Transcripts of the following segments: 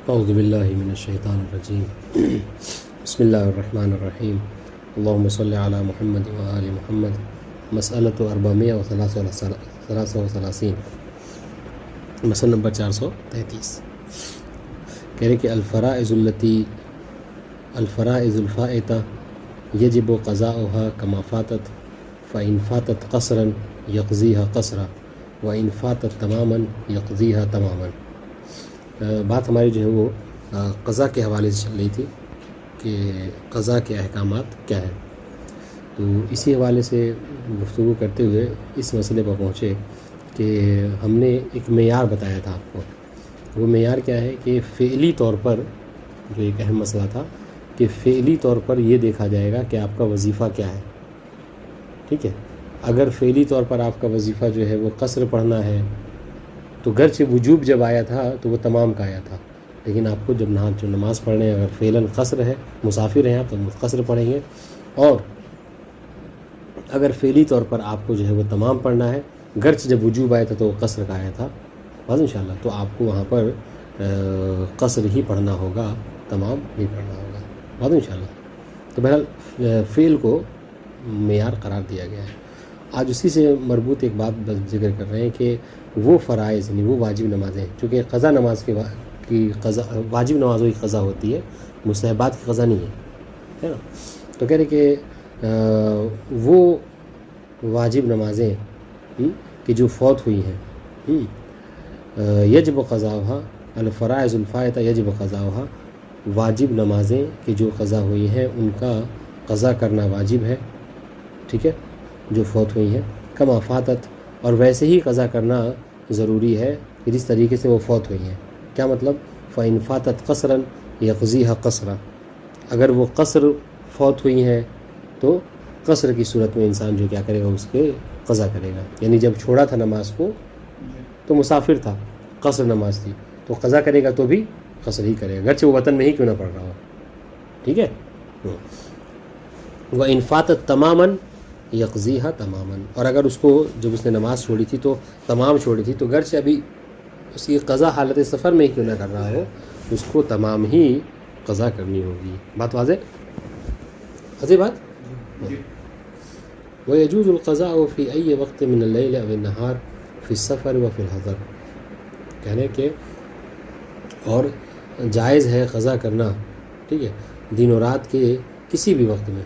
اعوذ باللہ من الشیطان الرجیم بسم اللہ الرحمن الرحیم اللہم صلی علی محمد و آل محمد مسئلۃ 433 مسئلہ نمبر 433 کہہ رہے کہ الفرائض الفائتہ یجب قضاؤها کما فاتت فإن فاتت قصرا یقضیها قصرا وإن فاتت تماما یقضیها تماما۔ بات ہماری جو ہے وہ قضا کے حوالے سے چل رہی تھی کہ قضا کے احکامات کیا ہیں، تو اسی حوالے سے گفتگو کرتے ہوئے اس مسئلے پر پہنچے کہ ہم نے ایک معیار بتایا تھا آپ کو۔ وہ معیار کیا ہے کہ فعلی طور پر جو ایک اہم مسئلہ تھا کہ فعلی طور پر یہ دیکھا جائے گا کہ آپ کا وظیفہ کیا ہے، ٹھیک ہے۔ اگر فعلی طور پر آپ کا وظیفہ جو ہے وہ قصر پڑھنا ہے تو گرچہ وجوب جب آیا تھا تو وہ تمام کا آیا تھا، لیکن آپ کو جب نماز پڑھنے اگر فعلاً قصر ہے، مسافر ہیں آپ تو قصر پڑھیں گے، اور اگر فعلی طور پر آپ کو جو ہے وہ تمام پڑھنا ہے، گرچہ جب وجوب آیا تھا تو وہ قصر کا آیا تھا، بس انشاءاللہ تو آپ کو وہاں پر قصر ہی پڑھنا ہوگا، تمام نہیں پڑھنا ہوگا، بس انشاءاللہ۔ تو بہرحال فعل کو معیار قرار دیا گیا ہے۔ آج اسی سے مربوط ایک بات ذکر کر رہے ہیں کہ وہ فرائض یعنی وہ واجب نمازیں، چونکہ قضا نماز کی قضا واجب نمازوں کی قضا ہوتی ہے، مستحبات کی قضا نہیں ہے نا۔ تو کہہ رہے کہ وہ واجب نمازیں کہ جو فوت ہوئی ہیں، یجب قضاؤها الفرائض الفائتہ یجب قضاؤها، واجب نمازیں کہ جو قضا ہوئی ہیں ان کا قضا کرنا واجب ہے، ٹھیک ہے، جو فوت ہوئی ہیں، کما فاتت، اور ویسے ہی قضا کرنا ضروری ہے کہ جس طریقے سے وہ فوت ہوئی ہیں۔ کیا مطلب؟ فإن فاتت قصرا یقضیها قصرا، اگر وہ قصر فوت ہوئی ہیں تو قصر کی صورت میں انسان جو کیا کرے گا، اس کے قضا کرے گا، یعنی جب چھوڑا تھا نماز کو تو مسافر تھا، قصر نماز تھی، تو قضا کرے گا تو بھی قصر ہی کرے گا، گرچہ وہ وطن میں ہی کیوں نہ پڑھ رہا ہو، ٹھیک ہے۔ وإن فاتت تماما یقضیها تماما، اور اگر اس کو جب اس نے نماز چھوڑی تھی تو تمام چھوڑی تھی، تو گرچہ ابھی اس کی قضا حالت سفر میں ہی کیوں نہ کر رہا ہو، اس کو تمام ہی قضا کرنی ہوگی۔ بات واضح بات؟ ويجوز القضاء في أي وقت من الليل أو النهار في السفر وفي الحضر، کہنے کہ اور جائز ہے قضا کرنا، ٹھیک ہے، دن و رات کے کسی بھی وقت میں،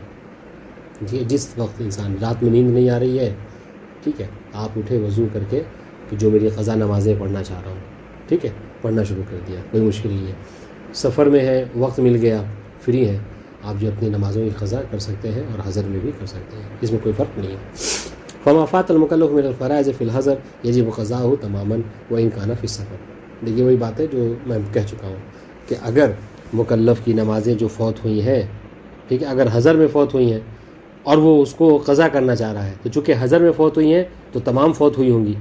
جس وقت انسان رات میں نیند نہیں آ رہی ہے، ٹھیک ہے، آپ اٹھے وضو کر کے کہ جو میری قضا نمازیں پڑھنا چاہ رہا ہوں، ٹھیک ہے، پڑھنا شروع کر دیا، کوئی مشکل نہیں ہے۔ سفر میں ہے، وقت مل گیا، فری ہے، آپ جو اپنی نمازوں کی قضا کر سکتے ہیں اور حضر میں بھی کر سکتے ہیں، اس میں کوئی فرق نہیں ہے۔ فما فات المکلف من الفرائض فی الحضر یجب قضاؤہ تماما وان کان فی السفر۔ دیکھیے وہی بات ہے جو میں کہہ چکا ہوں کہ اگر مکلف کی نمازیں جو فوت ہوئی ہیں، ٹھیک ہے، اگر حضر میں فوت ہوئی ہیں اور وہ اس کو قضا کرنا چاہ رہا ہے، تو چونکہ حضر میں فوت ہوئی ہیں تو تمام فوت ہوئی ہوں گی،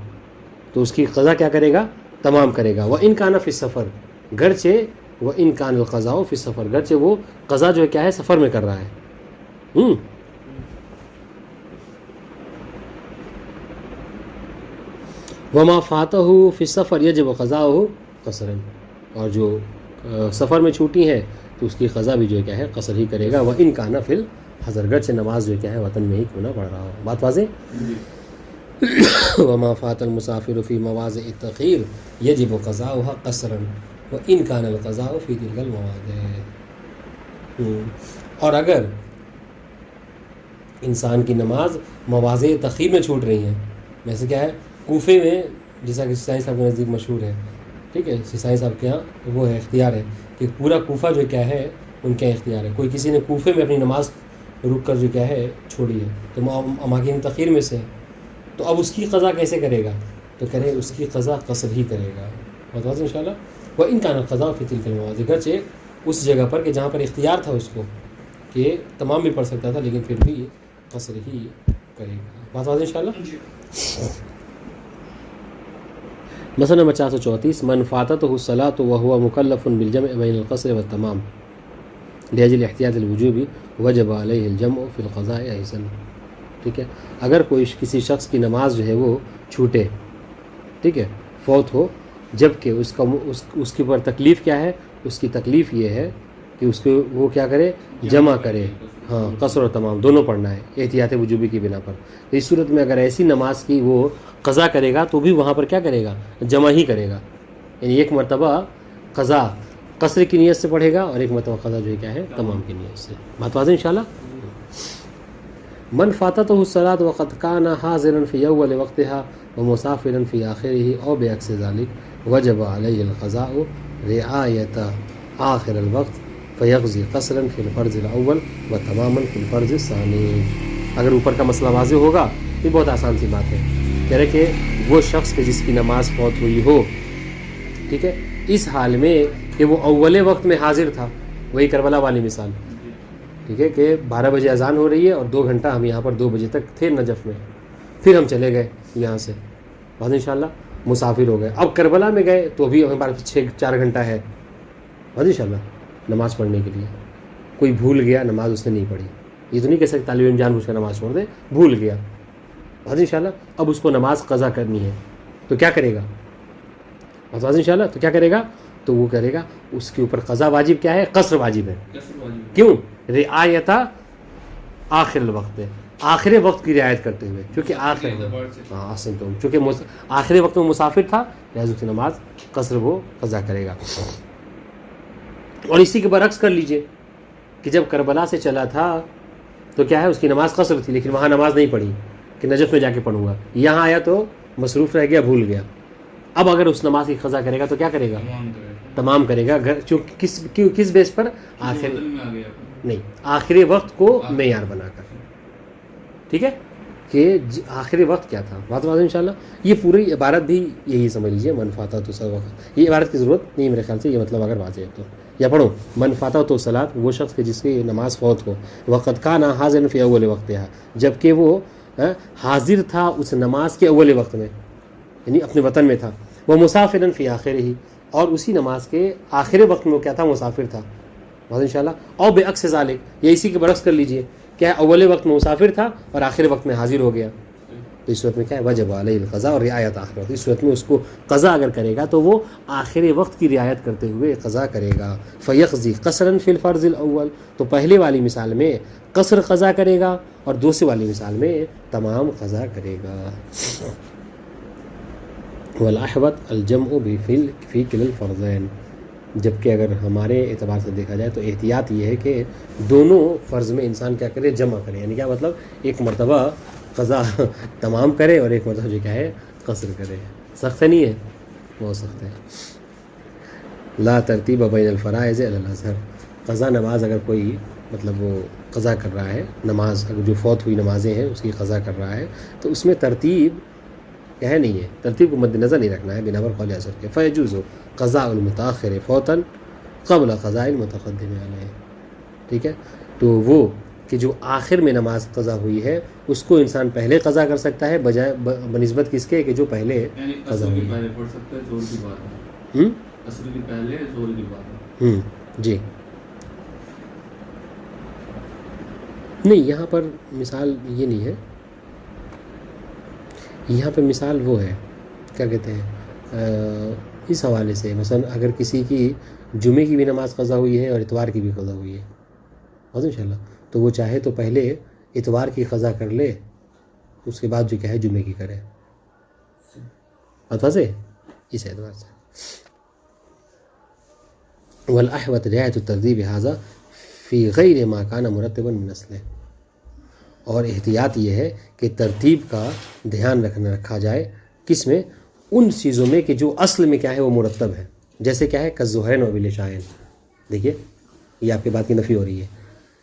تو اس کی قضا کیا کرے گا؟ تمام کرے گا۔ وَإِن كَانَ فِي السَّفَرِ، گرچہ وَإِن كَانَ الْقَضَاءُ فِي السَّفَرِ، گرچہ وہ قضا جو ہے کیا ہے، سفر میں کر رہا ہے۔ وَمَا فَاتَهُ فِي السَّفَرِ يَجِبُ قَضَاؤُهُ قَصْرًا، اور جو سفر میں چھوٹی ہیں تو اس کی قضا بھی جو ہے کیا ہے، قصر ہی کرے گا۔ وَإِن كَانَ فِي الْحَضَرِ، گرچہ نماز جو کیا ہے وطن میں ہی کیوں نہ پڑھ رہا ہو۔ بات واضح؟ وما فات المسافر فی مواضع التأخیر یجب قضاؤها قصرا وان کان القضاء فی تلک المواضع، اور اگر انسان کی نماز مواضع تأخیر میں چھوٹ رہی ہیں، ویسے کیا ہے، کوفے میں، جیسا کہ سائیں صاحب کے نزدیک مشہور ہے، ٹھیک ہے، سائیں صاحب کے یہاں وہ ہے اختیار ہے کہ پورا کوفہ جو کیا ہے ان کے اختیار ہے، کوئی کسی نے کوفے میں اپنی نماز رک کر جو کیا ہے چھوڑی ہے تو اماکن تأخیر میں سے، تو اب اس کی قضا کیسے کرے گا؟ تو کرے اس کی قضا قصر ہی کرے گا، بتا دیں انشاءاللہ۔ وَإِن كَانَ الْقَضَاءُ فِي تِلْكَ الْمَوَاضِعِ، گرچہ اس جگہ پر کہ جہاں پر اختیار تھا اس کو کہ تمام بھی پڑھ سکتا تھا، لیکن پھر بھی قصر ہی کرے گا، بات واضح انشاءاللہ۔ مسئلہ نمبر 434 من فاتته الصلاة وهو مكلف بالجمع بين القصر والتمام لأجل احتیاط الوجوب وجب عليه الجمع في القضاء أيضا، ٹھیک ہے، اگر کوئی کسی شخص کی نماز جو ہے وہ چھوٹے، ٹھیک ہے، فوت ہو جبکہ اس کے اوپر تکلیف کیا ہے؟ اس کی تکلیف یہ ہے کہ اس کو وہ کیا کرے؟ جمع کرے. ہاں، قصر اور تمام دونوں پڑھنا ہے احتیاط وجوبی کی بنا پر. تو اس صورت میں اگر ایسی نماز کی وہ قضا کرے گا تو بھی وہاں پر کیا کرے گا؟ جمع ہی کرے گا. یعنی ایک مرتبہ قضا قصر کی نیت سے پڑھے گا اور ایک مرتبہ قضا جو ہے کیا ہے؟ تمام کی نیت سے. بات واضح انشاءاللہ. من فاتته الصلاة وقد كان حاضرا في أول وقتها ومسافرا في آخره أو بعكس ذلك وجب عليه القضاء رعاية آخر الوقت فيقضي قصرا في الفرض الأول وتماما في الفرض الثاني. اگر اوپر کا مسئلہ واضح ہوگا یہ بہت آسان سی بات ہے. کہہ رہے کہ وہ شخص کہ جس کی نماز فوت ہوئی ہو، ٹھیک ہے، اس حال میں کہ وہ اول وقت میں حاضر تھا، وہی کربلا والی مثال، ٹھیک ہے، کہ 12 بجے اذان ہو رہی ہے اور 2 گھنٹہ ہم یہاں پر 2 بجے تک تھے نجف میں، پھر ہم چلے گئے یہاں سے، بعد انشاءاللہ مسافر ہو گئے. اب کربلا میں گئے تو بھی ہمارے پاس 4 گھنٹہ ہے بعد انشاءاللہ نماز پڑھنے کے لیے. کوئی بھول گیا نماز اس نے نہیں پڑھی، یہ تو نہیں کہہ سکتے طالب علم جان بوجھ کر نماز چھوڑ دے، بھول گیا بعد انشاءاللہ. اب اس کو نماز قضا کرنی ہے تو کیا کرے گا؟ بعد انشاءاللہ تو کیا کرے گا؟ تو وہ کرے گا اس کے اوپر قضا واجب کیا ہے؟ قصر واجب ہے. کیوں؟ رعایت آخر الوقت ہے، آخر وقت کی رعایت کرتے ہوئے، چونکہ آخر وقت میں مسافر تھا لہذا اس کی نماز قصر وہ قضا کرے گا. اور اسی کے برعکس کر لیجئے کہ جب کربلا سے چلا تھا تو کیا ہے؟ اس کی نماز قصر تھی لیکن وہاں نماز نہیں پڑھی کہ نجف میں جا کے پڑھوں گا، یہاں آیا تو مصروف رہ گیا، بھول گیا. اب اگر اس نماز کی قضا کرے گا تو کیا کرے گا؟ تمام کرے گا. کس بیس پر؟ آخری وقت کو معیار بنا کر، ٹھیک ہے، کہ آخری وقت کیا تھا. بات واضح انشاءاللہ. یہ پوری عبارت بھی یہی سمجھ لیجیے، من فاتہ تو وقت. یہ عبارت کی ضرورت نہیں میرے خیال سے، یہ مطلب اگر واضح ہے تو یا پڑھو من فاتہ تو صلاۃ، وہ شخص کے جس کی نماز فوت ہو، وقت کان حاضر فی اول وقتها، جبکہ وہ حاضر تھا اس نماز کے اول وقت میں، یعنی اپنے وطن میں تھا. وہ مسافرن فی آخرہ، اور اسی نماز کے آخر وقت میں وہ کیا تھا؟ مسافر تھا. بات انشاءاللہ. اور بے عکس ذالک، یا اسی کے برعکس کر لیجئے، کیا اول وقت میں مسافر تھا اور آخر وقت میں حاضر ہو گیا، تو اس صورت میں کیا ہے؟ وجب علیہ القضاء اور رعایت آخر وقت. اس صورت میں اس کو قضا اگر کرے گا تو وہ آخر وقت کی رعایت کرتے ہوئے قضا کرے گا. فیقضی قصرا فی الفرض الاول، تو پہلے والی مثال میں قصر قضا کرے گا اور دوسری والی مثال میں تمام قضا کرے گا. والاحوط الجمع فی کل الفرضین، جبکہ اگر ہمارے اعتبار سے دیکھا جائے تو احتیاط یہ ہے کہ دونوں فرض میں انسان کیا کرے؟ جمع کرے. یعنی کیا مطلب؟ ایک مرتبہ قضا تمام کرے اور ایک مرتبہ جو کیا ہے؟ قصر کرے. سخت نہیں ہے؟ بہت سخت ہے. لا ترتیب بین الفرائض علی الاظہر، قضا نماز اگر کوئی مطلب وہ قضا کر رہا ہے، نماز اگر جو فوت ہوئی نمازیں ہیں اس کی قضا کر رہا ہے تو اس میں ترتیب کیا ہے؟ نہیں ہے. ترتیب کو مد نظر نہیں رکھنا ہے بنا پر قول اثر کے. فیجوز قضاء المتاخر فوتا قبل قضاء المتقدم علیہ، ٹھیک ہے. تو وہ کہ جو آخر میں نماز قضا ہوئی ہے اس کو انسان پہلے قضا کر سکتا ہے بجائے بنسبت کس کے کہ جو پہلے قضا ہوئی ہے. جی نہیں، یہاں پر مثال یہ نہیں ہے، یہاں پہ مثال وہ ہے کیا کہتے ہیں اس حوالے سے، مثلا اگر کسی کی جمعے کی بھی نماز قضا ہوئی ہے اور اتوار کی بھی قضا ہوئی ہے بس انشاءاللہ، تو وہ چاہے تو پہلے اتوار کی قضا کر لے، اس کے بعد جو کیا ہے جمعے کی کرے. بات سے اس اعتبار سے. والاحوط رعایت الترتیب هذا فی غیر ما کان مرتبا من اصلہ، اور احتیاط یہ ہے کہ ترتیب کا دھیان رکھا جائے کس میں؟ ان چیزوں میں کہ جو اصل میں کیا ہے وہ مرتب ہے. جیسے کیا ہے؟ کالظہرین و بالعشاءین. دیکھیے یہ آپ کی بات کی نفی ہو رہی ہے،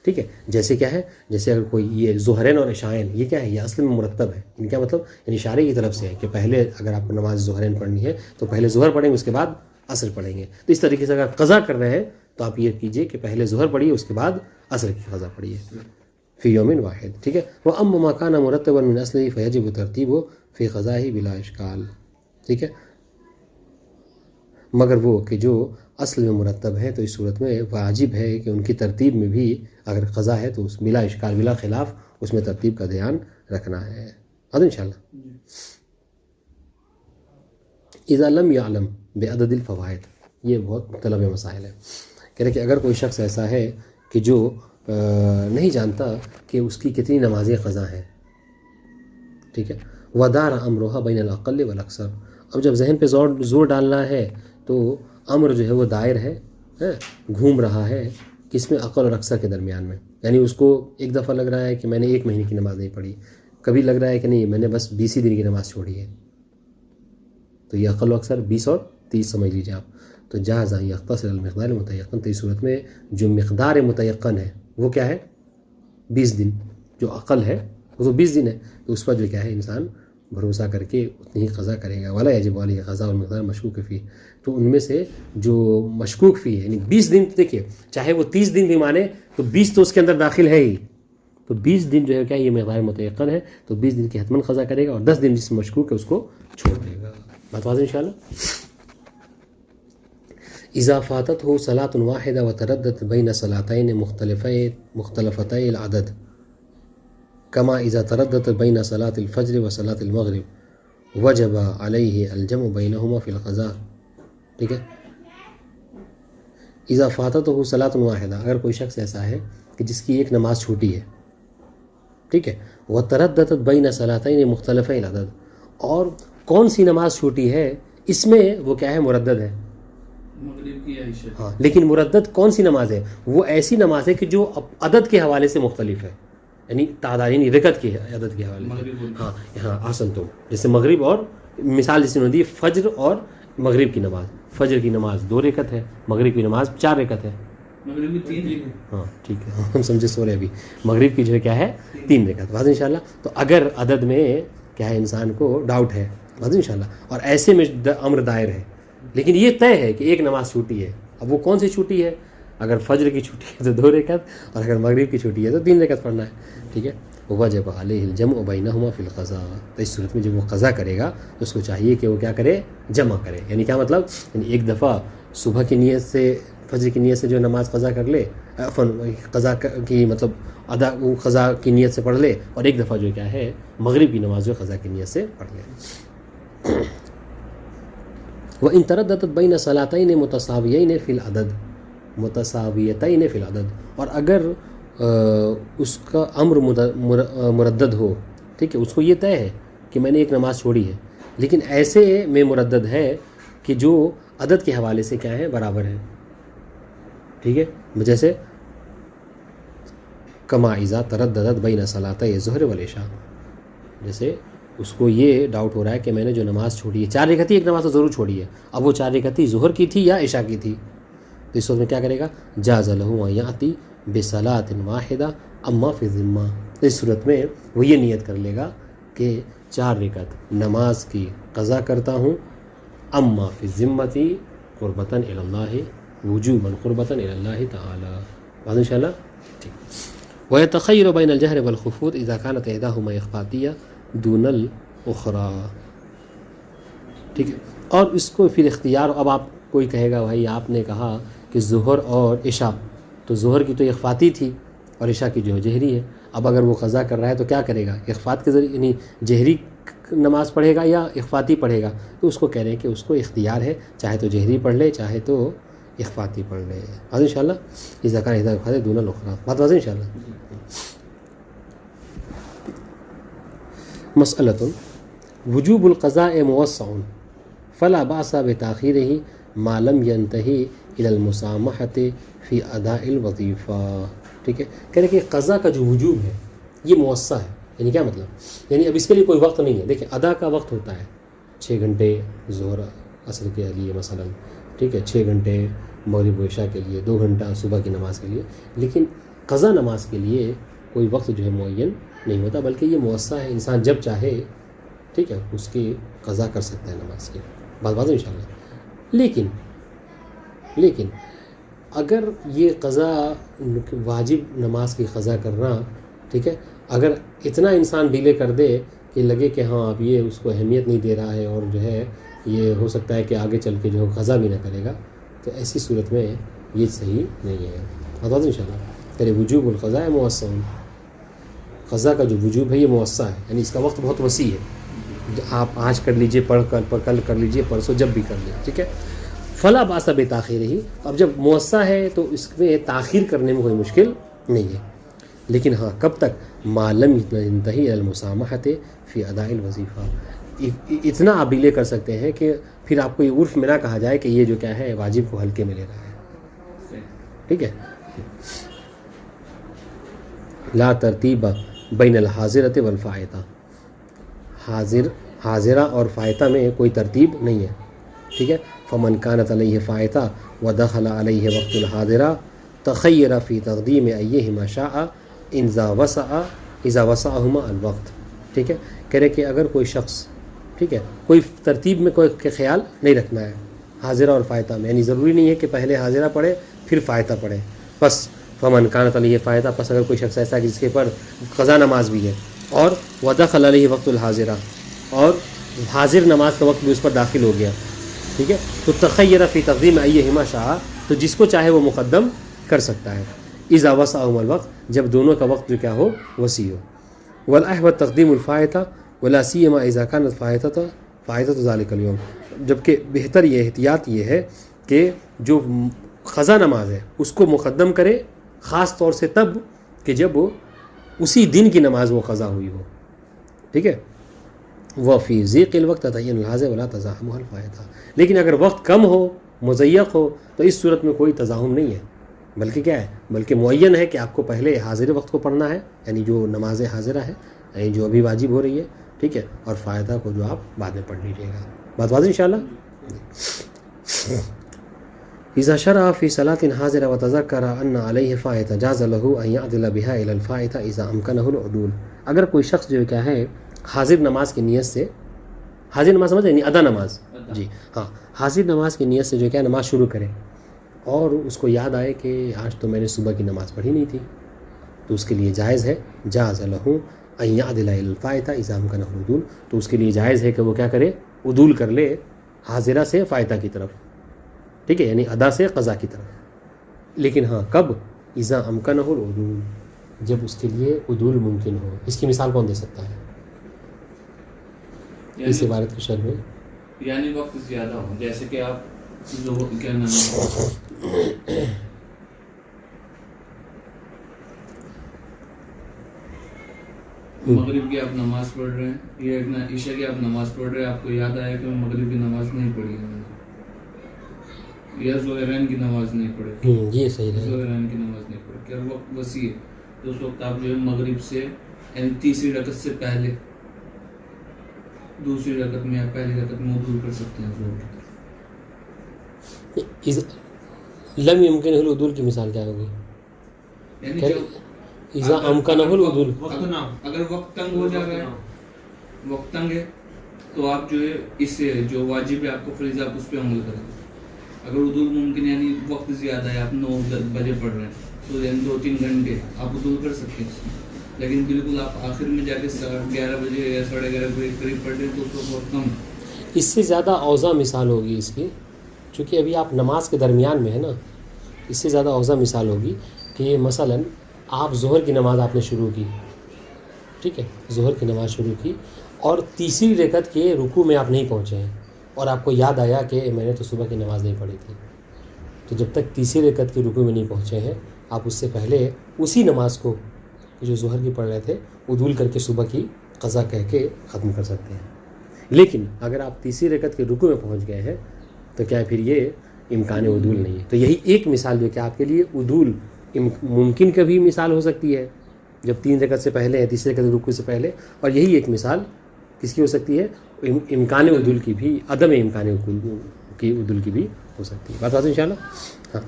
ٹھیک ہے. جیسے کیا ہے؟ جیسے اگر کوئی یہ ظہرین اور عشاءین یہ کیا ہے؟ یہ اصل میں مرتب ہے. ان کیا مطلب؟ یعنی اشارے کی طرف سے ہے کہ پہلے اگر آپ کو نماز ظہرین پڑھنی ہے تو پہلے ظہر پڑھیں گے اس کے بعد عصر پڑھیں گے. تو اس طریقے سے اگر قضا کر رہے ہیں تو آپ یہ کیجئے کہ پہلے ظہر پڑھیے اس کے بعد عصر کی قضا پڑھیے فی یوم واحد، ٹھیک ہے. وَأَمَّا مَا كَانَ مُرَتَّبًا مِنْ أَصْلِهِ فَيَجِبُ تَرْتِيبُهُ فِي قَضَائِهِ بِلَا إِشْكَالٍ، ٹھیک ہے. مگر وہ کہ جو اصل میں مرتب ہے تو اس صورت میں واجب ہے کہ ان کی ترتیب میں بھی اگر قضا ہے تو اس بلا اشکال بلا خلاف اس میں ترتیب کا دھیان رکھنا ہے. ان شاء اللہ. اذا لم يعلم بعدد الفوائد. یہ بہت طلب مسائل ہے. کہہ رہے کہ اگر کوئی شخص ایسا ہے کہ جو نہیں جانتا کہ اس کی کتنی نمازیں قضا ہیں, ٹھیک ہے, ودار امرها بین الاقل والاکثر. اب جب ذہن پہ زور ڈالنا ہے تو امر جو ہے وہ دائر ہے, گھوم رہا ہے کس میں, عقل اور اکثر کے درمیان میں. یعنی اس کو ایک دفعہ لگ رہا ہے کہ میں نے 1 مہینے کی نماز نہیں پڑھی, کبھی لگ رہا ہے کہ نہیں میں نے بس 20 ہی دن کی نماز چھوڑی ہے. تو یہ عقل و اکثر 20 اور 30 سمجھ لیجیے آپ. تو جاز یختصر المقدار المتیقن, تو اس صورت میں جو مقدار متیقن ہے وہ کیا ہے, 20 دن. جو عقل ہے وہ تو 20 دن ہے, تو اس پر جو کیا ہے انسان بھروسہ کر کے اتنی ہی قضا کرے گا. ولا یجب علیہ قضاء المقدار مشکوک فی, تو ان میں سے جو مشکوک فی ہے یعنی 20 دن, دیکھیے چاہے وہ 30 دن بھی مانے تو 20 تو اس کے اندر داخل ہے ہی, تو 20 دن جو ہے کیا یہ مقدار متیقن ہے, تو 20 دن کی حتماً قضا کرے گا, اور 10 دن جس میں مشکوک ہے اس کو چھوڑ دے گا. بات واضح انشاءاللہ. اذا فاتته صلاة واحدة وترددت بين صلاتين مختلفتي العدد كما اذا ترددت بين صلاة الفجر وصلاة المغرب وجب عليه الجمع بينهما في القضاء. ٹھیک ہے, اذا فاتته صلاة واحدة, اگر کوئی شخص ایسا ہے کہ جس کی ایک نماز چھوٹی ہے, ٹھیک ہے, وترددت بين صلاتين مختلفي العدد, اور کون سی نماز چھوٹی ہے اس میں وہ کیا ہے, مردد ہے, مغرب کی عشاء. ہاں, لیکن مردد کون سی نماز ہے, وہ ایسی نماز ہے کہ جو عدد کے حوالے سے مختلف ہے, یعنی تعداد یعنی رکعت کی عدد کے حوالے سے. ہاں ہاں آسن, تو جیسے مغرب اور مثال جس نے دی فجر اور مغرب کی نماز, فجر کی نماز 2 رکعت ہے, مغرب کی نماز 4 رکعت ہے. مغرب کی 3 رکعت. ہاں ٹھیک ہے, ہم سمجھے سو رہے ابھی, مغرب کی جو ہے کیا ہے 3 رکعت. واضح انشاءاللہ. تو اگر عدد میں کیا ہے انسان کو ڈاؤٹ ہے, واضح انشاءاللہ, اور ایسے میں امر دائر ہے, لیکن یہ طے ہے کہ ایک نماز چھوٹی ہے. اب وہ کون سی چھوٹی ہے, اگر فجر کی چھوٹی ہے تو 2 رکعت, اور اگر مغرب کی چھوٹی ہے تو 3 رکعت پڑھنا ہے. ٹھیک ہے, وجب علیہ الجمع بینہما فی القضاء. تو اس صورت میں جب وہ قضا کرے گا تو اس کو چاہیے کہ وہ کیا کرے, جمع کرے. یعنی کیا مطلب, یعنی ایک دفعہ صبح کی نیت سے, فجر کی نیت سے جو نماز قضا کر لے, قضا کی مطلب ادا وہ قضا کی نیت سے پڑھ لے, اور ایک دفعہ جو کیا ہے مغرب کی نماز جو قضا کی نیت سے پڑھ لے. وَإِن تَرَدَّدَتْ بَيْنَ صَلَاتَيْنِ مُتَسَاوِيَيْنِ فِي الْعَدَدِ مُتَسَاوِيَتَيْنِ فِي الْعَدَدِ, اور اگر اس کا امر مردد ہو, ٹھیک ہے, اس کو یہ طے ہے کہ میں نے ایک نماز چھوڑی ہے, لیکن ایسے میں مردد ہے کہ جو عدد کے حوالے سے کیا ہے, برابر ہے. ٹھیک ہے, جیسے کما اذا ترددت بین صلاتي الظہر والعشاء, جیسے اس کو یہ ڈاؤٹ ہو رہا ہے کہ میں نے جو نماز چھوڑی ہے 4 رکعت, ایک نماز تو ضرور چھوڑی ہے, اب وہ 4 رکعت ظہر کی تھی یا عشاء کی تھی, تو اس وقت میں کیا کرے گا, جاز له ان یاتی بصلاۃ واحدہ اما فی الذمہ. اس صورت میں وہ یہ نیت کر لے گا کہ 4 رکعت نماز کی قضا کرتا ہوں, اما فی الذمۃ قربۃ الی اللہ, وجوبا قربۃ الی اللہ تعالی. بات انشاءاللہ ٹھیک. ويتخير بين الجهر والخفوت اذا كانت احداهما اخفاطیہ دون الاخرى. ٹھیک ہے, اور اس کو پھر اختیار, اب آپ کوئی کہے گا بھائی آپ نے کہا کہ ظہر اور عشاء, تو ظہر کی تو اخفاتی تھی اور عشاء کی جو ہے جہری ہے. اب اگر وہ قضا کر رہا ہے تو کیا کرے گا, اخفات کے ذریعے یعنی جہری نماز پڑھے گا یا اخفاتی پڑھے گا, تو اس کو کہہ رہے ہیں کہ اس کو اختیار ہے, چاہے تو جہری پڑھ لے چاہے تو اخفاتی پڑھ لے. واضح انشاءاللہ. اذا كان احداهما دون الاخرى. بات واضح انشاءاللہ. مسئلۃ وجوب القضاء موسع فلا باس بتاخیرہ ما لم ينتہی الی المسامحۃ فی اداء الوظیفہ. ٹھیک ہے, کہہ رہے کہ قضا کا جو وجوب ہے یہ موسع ہے. یعنی کیا مطلب, یعنی اب اس کے لیے کوئی وقت نہیں ہے. دیکھیں ادا کا وقت ہوتا ہے 6 گھنٹے ظہر عصر کے لیے مثلا, ٹھیک ہے, 6 گھنٹے مغرب و عشاء کے لیے, 2 گھنٹہ صبح کی نماز کے لیے, لیکن قضا نماز کے لیے کوئی وقت جو ہے معین نہیں ہوتا, بلکہ یہ موسع ہے, انسان جب چاہے ٹھیک ہے اس کی قضا کر سکتا ہے نماز کی. بات بات انشاءاللہ. لیکن اگر یہ قضا واجب نماز کی قضا کرنا, ٹھیک ہے, اگر اتنا انسان ڈیلے کر دے کہ لگے کہ ہاں اب یہ اس کو اہمیت نہیں دے رہا ہے اور جو ہے یہ ہو سکتا ہے کہ آگے چل کے جو ہے قضا بھی نہ کرے گا, تو ایسی صورت میں یہ صحیح نہیں ہے. بات انشاءاللہ. تیرے وجوب القضاء موسع, قضا کا جو وجوب ہے یہ موسع ہے, یعنی اس کا وقت بہت وسیع ہے. آپ آج کر لیجئے، کل کر لیجئے، پرسوں جب بھی کر لیں، ٹھیک ہے. فلا باس بتاخیر ہی، اب جب موسع ہے تو اس میں تاخیر کرنے میں کوئی مشکل نہیں ہے. لیکن ہاں کب تک؟ ما لم ينتهي المسامحة فی اداء الوظیفہ، اتنا آپ ڈیلے کر سکتے ہیں کہ پھر آپ کو یہ عرف میں نہ کہا جائے کہ یہ جو کیا ہے واجب کو ہلکے میں لے رہا ہے. ٹھیک ہے. لا ترتیب بین الحاضرۃ والفائتہ، حاضرہ اور فائتہ میں کوئی ترتیب نہیں ہے. ٹھیک ہے. فمن کانت علیہ فائتہ ودخل علیہ وقت الحاضرہ تخیر فی تقدیم ایہما شاء اذا وسعہما الوقت. ٹھیک ہے. کہہ رہے کہ اگر کوئی شخص، ٹھیک ہے، کوئی ترتیب میں کوئی خیال نہیں رکھنا ہے حاضرہ اور فائتہ میں، یعنی ضروری نہیں ہے کہ پہلے حاضرہ پڑھے پھر فائتہ پڑھے. بس فمن کانت علیہ فائتہ، پس اگر کوئی شخص ایسا کہ جس کے پر قضا نماز بھی ہے، اور ودخل علیہ وقت الحاضرہ، اور حاضر نماز کا وقت بھی اس پر داخل ہو گیا، ٹھیک ہے، تو تخیر فی تقدیم ایہما شاء، تو جس کو چاہے وہ مقدم کر سکتا ہے. اذا وسعہما الوقت، جب دونوں کا وقت جو کیا ہو وسیع ہو. والاحوط تقدیم الفائتہ ولا سیما اذا كانت فائتہ ذلك اليوم، جبکہ بہتر یہ احتیاط یہ ہے کہ جو قضا نماز ہے اس کو مقدم کرے، خاص طور سے تب کہ جب اسی دن کی نماز وہ قضا ہوئی ہو. ٹھیک ہے. وفی ضیق الوقت تعین الحاضر ولا تزاحم الفائتہ، لیکن اگر وقت کم ہو، مضیق ہو، تو اس صورت میں کوئی تزاحم نہیں ہے، بلکہ کیا ہے، بلکہ معین ہے کہ آپ کو پہلے حاضر وقت کو پڑھنا ہے، یعنی جو نماز حاضرہ ہے، یعنی جو ابھی واجب ہو رہی ہے، ٹھیک ہے، اور فائدہ کو جو آپ بعد میں پڑھ لیجیے گا. بات واضح انشاءاللہ. اذا شرع فی صلاۃ حاضرہ وتذکر ان علیہ فائتہ جاز له ان يعدل بها الى الفائتہ اذا امکنہ العدول. اگر کوئی شخص جو کیا ہے حاضر نماز کی نیت سے، حاضر نماز سمجھ یعنی ادا نماز، جی ہاں، حاضر نماز کی نیت سے جو کیا نماز شروع کرے، اور اس کو یاد آئے کہ آج تو میں نے صبح کی نماز پڑھی نہیں تھی، تو اس کے لیے جائز ہے، جاز له ان يعدل الى الفائتہ اذا امکنہ العدول، تو اس کے لیے جائز ہے کہ وہ کیا کرے، عدول کر لے حاضرہ سے فائتہ کی طرف، ٹھیک ہے، یعنی ادا سے قضا کی طرف. لیکن ہاں کب؟ اذا امکنہ العدول، جب اس کے لیے عدول ممکن ہو. اس کی مثال کون دے سکتا ہے اس عبارت کی شرح میں؟ یعنی وقت زیادہ ہو، جیسے کہ آپ ظہر کیا نام ہے، مغرب کی آپ نماز پڑھ رہے ہیں یا عشاء کی آپ نماز پڑھ رہے ہیں، آپ کو یاد آیا کہ میں مغرب کی نماز نہیں پڑھی ہے، یا ظہرین کی نماز نہیں پڑھی، یہ صحیح ہے، ظہرین کی نماز نہیں پڑھی، کہ وقت وسیع ہے، تو اس وقت آپ جو ہے مغرب سے یعنی تیسری رکعت سے پہلے دوسری رکعت میں یا پہلی رکعت میں عدول کر سکتے ہیں ظہر کی طرف. لم يمكن العدول کی مثال کیا ہوگی؟ یعنی اذا امکنہ العدول، اگر وقت تنگ ہو جائے گا، وقت تنگ ہے تو آپ جو ہے اس سے جو واجب ہے آپ کو فریضہ آپ اس پہ عمل کریں. اگر عدول ممکن یعنی وقت زیادہ ہے، آپ 9 بجے پڑھ رہے ہیں تو یعنی 2-3 گھنٹے آپ عدول کر سکتے ہیں، لیکن بالکل آپ آخر میں جا کے 11 بجے یا 11:30 بجے قریب پڑھ رہے ہیں تو اس کو بہت کم. اس سے زیادہ اوضح مثال ہوگی اس کی، چونکہ ابھی آپ نماز کے درمیان میں ہے نا، اس سے زیادہ اوضح مثال ہوگی کہ مثلا آپ ظہر کی نماز آپ نے شروع کی، ٹھیک ہے، ظہر کی نماز شروع کی، اور تیسری رکعت کے رکوع میں آپ نہیں پہنچے ہیں، اور آپ کو یاد آیا کہ میں نے تو صبح کی نماز نہیں پڑھی تھی، تو جب تک تیسری رکعت کے رکوع میں نہیں پہنچے ہیں، آپ اس سے پہلے اسی نماز کو جو ظہر کی پڑھ رہے تھے عدول کر کے صبح کی قضا کہہ کے ختم کر سکتے ہیں. لیکن اگر آپ تیسری رکعت کے رکوع میں پہنچ گئے ہیں تو کیا پھر یہ امکان عدول نہیں ہے. تو یہی ایک مثال جو کہ آپ کے لیے عدول ممکن کا بھی مثال ہو سکتی ہے جب 3 رکعت سے پہلے ہے، تیسری رکعت کے رکوع سے پہلے، اور یہی ایک مثال کس کی ہو سکتی ہے، امکان عدول کی بھی، عدم امکان عدول کی بھی ہو سکتی ہے. بات واضح انشاءاللہ. ہاں،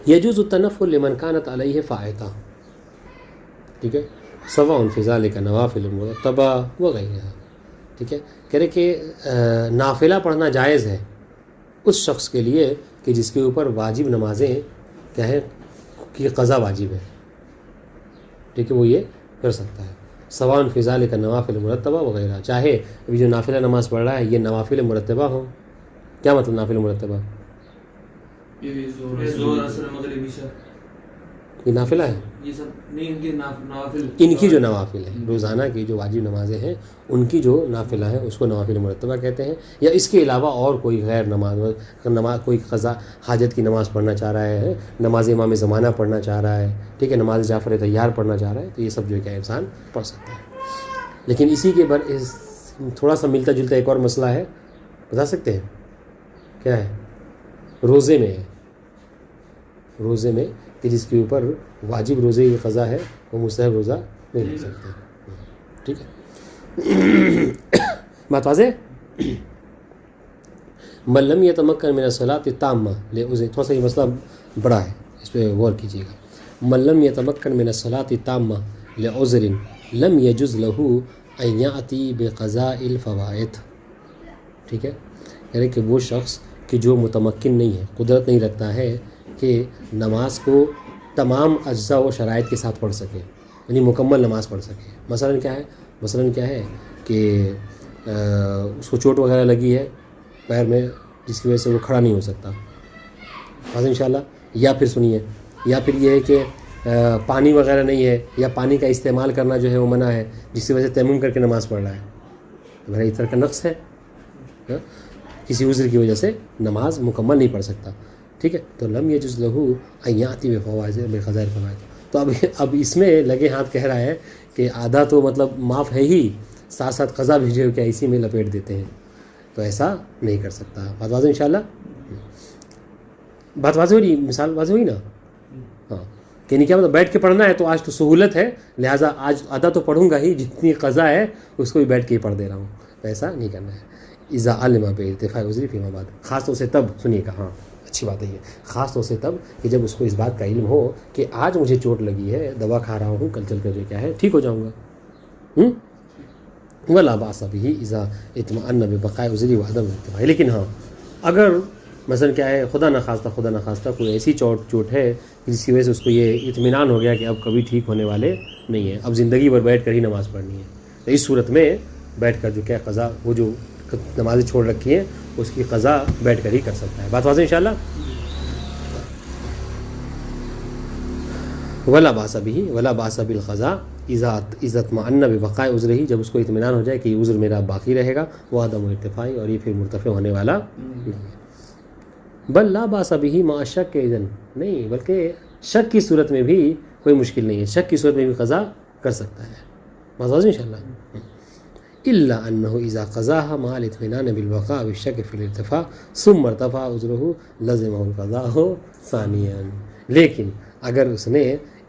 یجوز التنفل لمن كانت علیہ فائتہ، ٹھیک ہے، سواء فی ذلک نوافل مرتبہ وغیرہ. ٹھیک ہے، کہہ رہے کہ نافلہ پڑھنا جائز ہے اس شخص کے لیے کہ جس کے اوپر واجب نمازیں کیا ہے کہ قضا واجب ہے، ٹھیک ہے، وہ یہ کر سکتا ہے. سواء فی ذلک نوافل مرتبہ وغیرہ، چاہے ابھی جو نافلہ نماز پڑھ رہا ہے یہ نوافل مرتبہ ہوں. کیا مطلب نافل مرتبہ؟ یہ نافلہ ہے، یہ سب نہیں، ان کے نوافل، ان کی جو نوافل ہیں روزانہ کی جو واجب نمازیں ہیں ان کی جو نافلہ ہیں اس کو نوافل مرتبہ کہتے ہیں. یا اس کے علاوہ اور کوئی غیر نماز کوئی قضا حاجت کی نماز پڑھنا چاہ رہا ہے، نماز امام زمانہ پڑھنا چاہ رہا ہے، ٹھیک ہے، نماز جعفر طیار پڑھنا چاہ رہا ہے، تو یہ سب جو ہے کیا انسان پڑھ سکتا ہے. لیکن اسی کے تھوڑا سا ملتا جلتا ایک اور مسئلہ ہے، بتا سکتے ہیں کیا ہے؟ روزے میں ہے، روزے میں کہ جس کے اوپر واجب روزے کی قضا ہے وہ مستحب روزہ نہیں رکھ سکتے. ٹھیک ہے، بات واضح؟ من لم یتمکن من الصلاۃ التامہ لعذر، تھوڑا سا یہ مسئلہ بڑا ہے، اس پہ غور کیجیے گا. من لم یتمکن من الصلاۃ التامہ لعذر لم یجز له ان یأتی بقضاء الفوائد. ٹھیک ہے، یعنی کہ وہ شخص کہ جو متمکن نہیں ہے، قدرت نہیں رکھتا ہے کہ نماز کو تمام اجزاء و شرائط کے ساتھ پڑھ سکے، یعنی مکمل نماز پڑھ سکے. مثلاً کیا ہے کہ اس کو چوٹ وغیرہ لگی ہے پیر میں جس کی وجہ سے وہ کھڑا نہیں ہو سکتا، بس انشاءاللہ. یا پھر سنیے، یا پھر یہ ہے کہ پانی وغیرہ نہیں ہے، یا پانی کا استعمال کرنا جو ہے وہ منع ہے، جس کی وجہ سے تیمم کر کے نماز پڑھ رہا ہے، میرا اس طرح کا نقص ہے، کسی عذر کی وجہ سے نماز مکمل نہیں پڑھ سکتا. ٹھیک ہے، تو لم یجوز لہو ان یأتی بقضاء الفوائد. تو اب اس میں لگے ہاتھ کہہ رہا ہے کہ آدھا تو مطلب معاف ہے ہی، ساتھ ساتھ قضا بھی جو کیا اسی میں لپیٹ دیتے ہیں، تو ایسا نہیں کر سکتا. بات واضح انشاءاللہ؟ بات واضح ہو رہی، مثال واضح ہوئی نا؟ ہاں، کہ کیا مطلب بیٹھ کے پڑھنا ہے تو آج تو سہولت ہے، لہٰذا آج آدھا تو پڑھوں گا ہی، جتنی قضا ہے اس کو بھی بیٹھ کے ہی پڑھ دے رہا ہوں، تو ایسا نہیں کرنا ہے. اذا علم بارتفاع عذر فیما بعد، خاص طور سے تب، سنیے گا، ہاں اچھی بات ہے یہ، خاص طور سے تب کہ جب اس کو اس بات کا علم ہو کہ آج مجھے چوٹ لگی ہے، دوا کھا رہا ہوں، کل چل کر جو کیا ہے ٹھیک ہو جاؤں گا. ولا باس به اذا اطمأن ببقاء عذری وعدم الانتفاع. لیکن ہاں اگر مثلا کیا ہے، خدا نخواستہ کوئی ایسی چوٹ ہے جس کی وجہ سے اس کو یہ اطمینان ہو گیا کہ اب کبھی ٹھیک ہونے والے نہیں ہیں، اب زندگی بھر بیٹھ کر ہی نماز پڑھنی ہے، تو اس صورت میں بیٹھ کر جو کیا قضا، وہ جو نمازیں چھوڑ رکھی ہیں اس کی قضا بیٹھ کر ہی کر سکتا ہے. بات واضح انشاءاللہ؟ ولا باس بالقضاء اذا اطمأن ببقاء عذره، جب اس کو اطمینان ہو جائے کہ یہ عذر میرا باقی رہے گا، وہ عدم ارتفاعی، اور یہ پھر مرتفع ہونے والا نہیں ہے. بل لا باس به مع الشک، اذن نہیں، بلکہ شک کی صورت میں بھی کوئی مشکل نہیں ہے، شک کی صورت میں بھی قضا کر سکتا ہے. بات واضح انشاءاللہ؟ الا انه اذا قضاها مع الاطمئنان بالبقاء بالشك في الارتفاع ثم ارتفع عذره لزمه القضاء ثانيا. لیکن اگر اس نے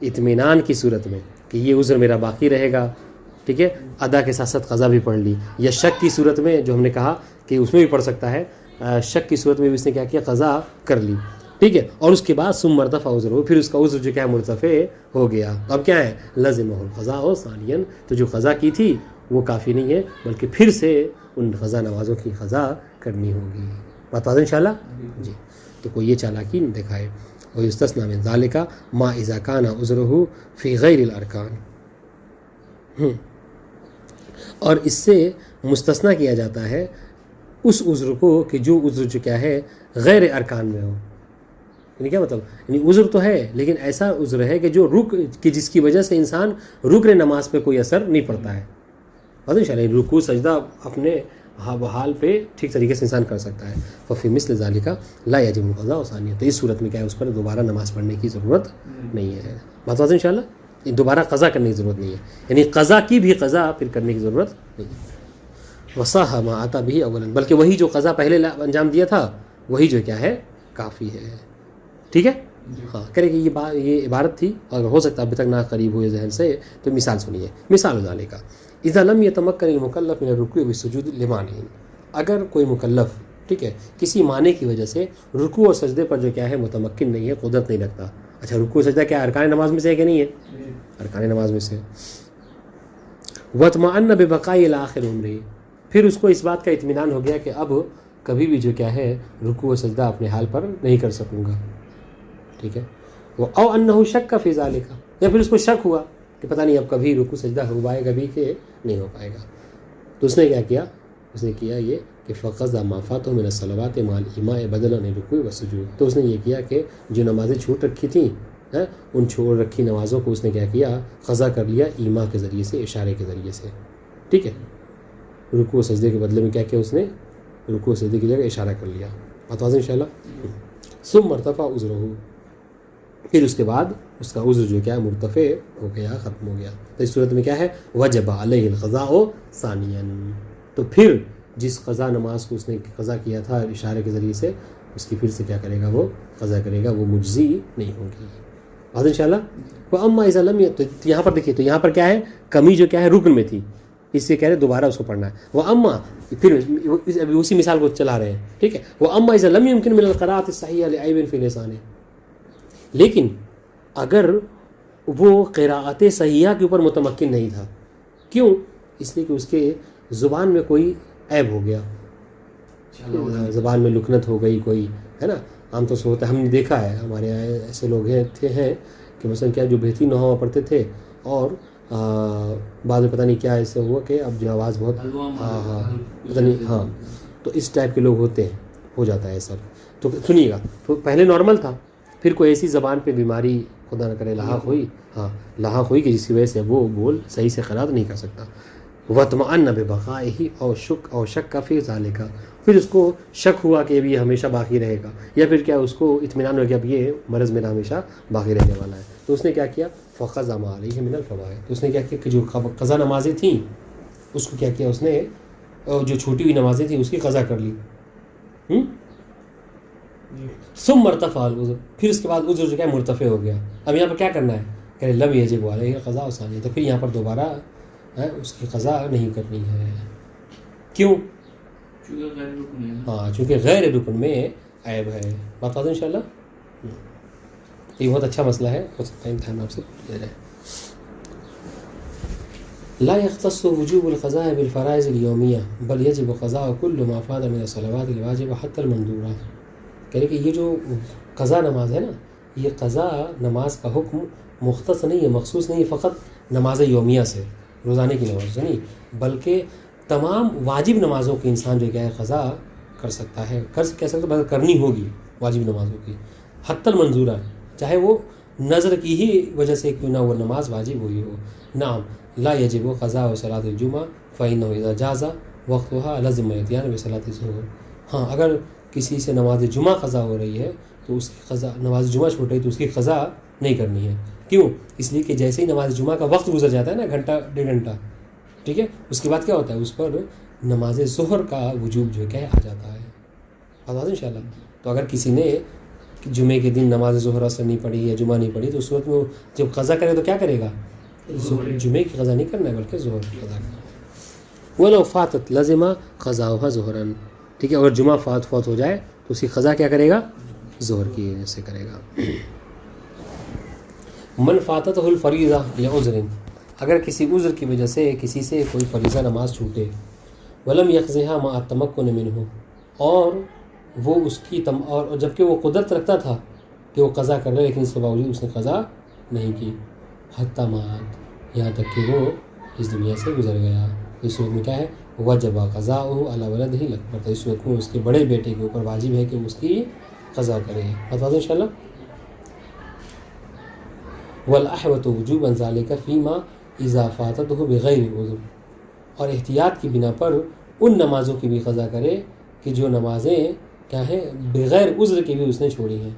اطمینان کی صورت میں کہ یہ عذر میرا باقی رہے گا، ٹھیک ہے، ادا کے ساتھ ساتھ قضا بھی پڑھ لی، یا شک کی صورت میں جو ہم نے کہا کہ اس میں بھی پڑھ سکتا ہے، شک کی صورت میں بھی اس نے کیا کیا، قضا کر لی، ٹھیک ہے، اور اس کے بعد ثم ارتفع عذره، پھر اس کا عذر جو کیا ہے مرتفع ہو گیا، اب کیا ہے، لزمه القضاء ثانيا، تو جو قضا کی تھی وہ کافی نہیں ہے، بلکہ پھر سے ان قضا نمازوں کی قضا کرنی ہوگی. بات واضح انشاءاللہ؟ جی. تو کوئی یہ چالاکی نہ دکھائے. ويستثنى من ذلك ما اذا كان عذره في غير الارکان، اور اس سے مستثنیٰ کیا جاتا ہے اس عذر کو کہ جو عذر جو کیا ہے غیر ارکان میں ہو. یعنی کیا مطلب، یعنی عذر تو ہے لیکن ایسا عذر ہے کہ جو کہ جس کی وجہ سے انسان رکن نماز پہ کوئی اثر نہیں پڑتا ہے. بات انشاءاللہ، رکوع سجدہ اپنے حال پہ ٹھیک طریقے سے انسان کر سکتا ہے. ففی مثل ذالک لا یجب القضاء ثانیہ، تو اس صورت میں کیا ہے، اس پر دوبارہ نماز پڑھنے کی ضرورت نہیں ہے. بات واضح انشاءاللہ؟ دوبارہ قضا کرنے کی ضرورت نہیں ہے، یعنی قضا کی بھی قضا پھر کرنے کی ضرورت نہیں ہے. وصح ما آتا بھی اولا، بلکہ وہی جو قضا پہلے انجام دیا تھا وہی جو کیا ہے کافی ہے. ٹھیک ہے، ہاں کرے کہ یہ عبارت تھی، اگر ہو سکتا ابھی تک نہ قریب ہوئے ذہن سے، تو مثال سنیے. مثال ذالک اذا لم يتمكن المكلف من الركوع والسجود لمانع، اگر کوئی مکلف، ٹھیک ہے، کسی معنی کی وجہ سے رکوع اور سجدے پر جو کیا ہے متمکن نہیں ہے، قدرت نہیں رکھتا. اچھا، رکوع سجدہ کیا ارکان نماز میں سے ہے کہ نہیں ہے؟ ارکان نماز میں سے. واطمأن ببقاء الى آخر عمره، پھر اس کو اس بات کا اطمینان ہو گیا کہ اب کبھی بھی جو کیا ہے رکوع و سجدہ اپنے حال پر نہیں کر سکوں گا. ٹھیک ہے، وہ او انه شک فی ذلک، یا پھر اس کو شک ہوا کہ پتہ نہیں اب کبھی رکوع سجدہ ہو پائے گا بھی کہ نہیں ہو پائے گا. تو اس نے کیا کیا، اس نے کیا یہ کہ فقضى ما فاته من الصلوات مع الإيماء بدلا عن الركوع والسجود. تو اس نے یہ کیا کہ جو نمازیں چھوٹ رکھی تھیں ہے ان چھوڑ رکھی نمازوں کو اس نے کیا کیا، قضا کر لیا ایما کے ذریعے سے، اشارے کے ذریعے سے. ٹھیک ہے، رکوع و سجدے کے بدلے میں کیا کیا اس نے، رکوع و سجدے کی جگہ اشارہ کر لیا. بات واضح انشاءاللہ. ثم مرتفع عذرہ، پھر اس کے بعد اس کا عذر جو کیا ہے مرتفع ہو گیا، ختم ہو گیا. تو اس صورت میں کیا ہے، وجب علیہ القضاء ثانیاً، تو پھر جس قضا نماز کو اس نے قضا کیا تھا اشارے کے ذریعے سے، اس کی پھر سے کیا کرے گا، وہ قضا کرے گا، وہ مجزی نہیں ہوگی. بات انشاءاللہ. وہ اما اذا لم، تو یہاں پر دیکھیے، تو یہاں پر کیا ہے، کمی جو کیا ہے رکن میں تھی، اس سے کہہ رہے دوبارہ اس کو پڑھنا ہے. وہ اما، پھر ابھی اسی مثال کو چلا رہے ہیں. ٹھیک ہے، وہ اما اذا لم يمكن من القراءة الصحيحة لعيب في لسانه، لیکن اگر وہ قراءت صحیحہ کے اوپر متمکن نہیں تھا، کیوں؟ اس لیے کہ اس کے زبان میں کوئی عیب ہو گیا، زبان میں لکنت ہو گئی کوئی، ہے نا. عام طور سے ہوتا ہے، ہم نے دیکھا ہے ہمارے یہاں ایسے لوگ ہیں کہ مثلا کیا جو بہترین نحو پڑھتے تھے، اور بعد میں پتہ نہیں کیا ایسے ہوا کہ اب جو آواز بہت پتہ نہیں، ہاں، تو اس ٹائپ کے لوگ ہوتے ہیں، ہو جاتا ہے سب. تو سنیے گا، تو پہلے نارمل تھا، پھر کوئی ایسی زبان پہ بیماری خدا نہ کرے لاحق ہوئی، لاحق ہوئی کہ جس کی وجہ سے وہ بول صحیح سے قرات نہیں کر سکتا. وطمأن ببقائہ اور شک کا فی ذالک، پھر اس کو شک ہوا کہ اب یہ ہمیشہ باقی رہے گا، یا پھر کیا اس کو اطمینان ہو کہ اب یہ مرض میرا ہمیشہ باقی رہنے والا ہے. تو اس نے کیا کیا، فقضى ما علیہ من الفوائد، تو اس نے کیا کیا کہ جو قضا نمازیں تھیں اس کو کیا کیا، اس نے جو چھوٹی ہوئی نمازیں تھیں اس کی قضا کر لی. ثم ارتفع العذر، پھر اس کے بعد عذر جو کیا مرتفع ہو گیا. اب یہاں پر کیا کرنا ہے، کہ لم یجب علیہ القضاء ثانیہ، تو پھر یہاں پر دوبارہ اس کی قضا نہیں کرنی ہے. کیوں؟ ہاں، چونکہ غیر رکن میں عیب ہے. بات واضح انشاءاللہ. یہ بہت اچھا مسئلہ ہے، ہو سکتا ہے امتحان آپ سے لے رہے ہیں. لا يختص وجوب القضاء بالفرائض اليومية بل يجب قضاء كل ما فات من الصلوات الواجبة حتى المندورة. کہہ رہے کہ یہ جو قضا نماز ہے نا، یہ قضا نماز کا حکم مختص نہیں ہے، مخصوص نہیں ہے فقط نماز یومیہ سے، روزانے کی نماز سے نہیں، بلکہ تمام واجب نمازوں کی انسان جو کیا ہے قضا کر سکتا ہے، کہہ سکتا ہے کرنی ہوگی واجب نمازوں کی، حتی المنظورہ، چاہے وہ نظر کی ہی وجہ سے کیوں نہ وہ نماز واجب ہوئی ہو. نعم لا یجب قضاء صلاۃ الجمعہ فإنه إذا جاز وقتها لزم الاتيان بصلاۃ الظہر. ہاں، اگر کسی سے نماز جمعہ قضا ہو رہی ہے تو اس کی قضا، نماز جمعہ چھوٹ رہی تو اس کی قضا نہیں کرنی ہے. کیوں؟ اس لیے کہ جیسے ہی نماز جمعہ کا وقت گزر جاتا ہے نا، گھنٹہ ڈیڑھ گھنٹہ، ٹھیک ہے، اس کے بعد کیا ہوتا ہے، اس پر نماز ظہر کا وجوب جو ہے آ جاتا ہے. بات ان شاء اللہ. تو اگر کسی نے جمعے کے دن نماز ظہر اثر نہیں پڑھی یا جمعہ نہیں پڑھی تو اس صورت میں جب قضا کرے تو کیا کرے گا، جمعے کی قضا نہیں کرنا ہے بلکہ ظہر کی قضا کرنا ہے. وَلَوْ فَاتَتْ لَزِمَ قَضَاؤُهَا ظُهْرًا. ٹھیک ہے، اگر جمعہ فوت ہو جائے تو اس کی قضا کیا کرے گا، ظہر کی وجہ سے کرے گا. من فاتتہ الفریضہ لعذر، اگر کسی عذر کی وجہ سے کسی سے کوئی فریضہ نماز چھوٹے، ولم یقضیها مع التمکن منہ، اور وہ اس کی اور جبکہ وہ قدرت رکھتا تھا کہ وہ قضا کر رہے، لیکن اس کے باوجود اس نے قضا نہیں کی، حتی مات، یہاں تک کہ وہ اس دنیا سے گزر گیا. اس صورت میں کیا ہے، وجب قضاؤہ علی ولدہ الاکبر، تو اس صورت میں اس کے بڑے بیٹے کے اوپر واجب ہے کہ اس کی قضا کرے. بتا دیں انشاءاللہ. والاحوط وجوبا ذلك فيما اذا فاتته بغیر عذر، اور احتیاط کی بنا پر ان نمازوں کی بھی قضا کرے کہ جو نمازیں کیا ہیں بغیر عذر کی بھی اس نے چھوڑی ہیں.